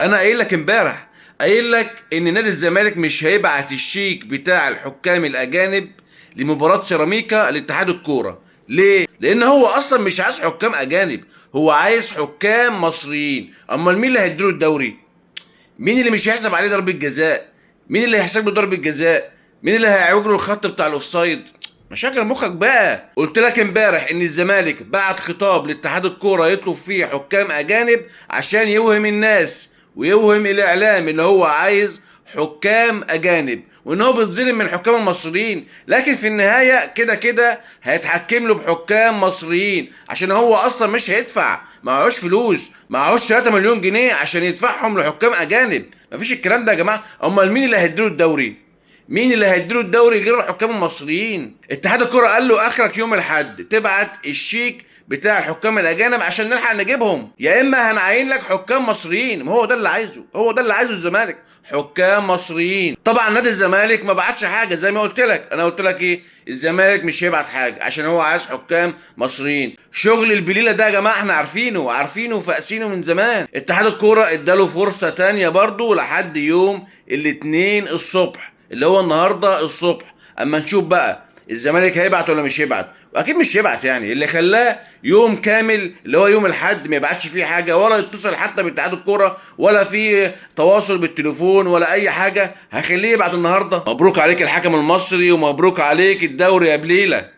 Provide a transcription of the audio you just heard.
انا قايل لك امبارح، قايل لك ان نادي الزمالك مش هيبعت الشيك بتاع الحكام الاجانب لمباراة سيراميكا لاتحاد الكورة. ليه؟ لان هو اصلا مش عايز حكام اجانب، هو عايز حكام مصريين. امال مين اللي هيديله الدوري؟ مين اللي مش هيحسب عليه ضربة جزاء؟ مين اللي هيحسب له ضربة جزاء؟ مين اللي هيعوج له الخط بتاع الاوفسايد؟ مشاكل مخك بقى. قلت لك امبارح ان الزمالك بعت خطاب لاتحاد الكوره يطلب فيه حكام اجانب عشان يوهم الناس ويوهم الاعلام ان هو عايز حكام اجانب وان هو بيتظلم من الحكام المصريين، لكن في النهايه كده كده هيتحكم له بحكام مصريين عشان هو اصلا مش هيدفع، معهوش فلوس، معهوش 3 مليون جنيه عشان يدفعهم لحكام اجانب. مفيش الكلام ده يا جماعه. امال مين اللي هيديله الدوري؟ مين اللي هيديله الدوري غير الحكام المصريين؟ اتحاد الكرة قال له اخرك يوم الاحد تبعت الشيك بتاع الحكام الاجانب عشان نلحق نجيبهم، يا اما هنعين لك حكام مصريين. ما هو ده اللي عايزه، هو ده اللي عايزه الزمالك، حكام مصريين. طبعا نادي الزمالك ما بعتش حاجه زي ما قلت لك. انا قلت لك ايه؟ الزمالك مش هيبعت حاجه عشان هو عايز حكام مصريين. شغل البليله ده يا جماعه احنا عارفينه وفاقسينه من زمان. اتحاد الكوره اداله فرصه تانية برضه لحد يوم الاثنين الصبح اللي هو النهارده الصبح، اما نشوف بقى الزمالك هيبعت ولا مش هيبعت. واكيد مش هيبعت، يعني اللي خلاه يوم كامل اللي هو يوم الاحد ما يبعتش فيه حاجه ولا يتصل حتى باتحاد الكوره ولا في تواصل بالتليفون ولا اي حاجه هيخليه يبعت النهارده. مبروك عليك الحكم المصري ومبروك عليك الدوري يا بليله.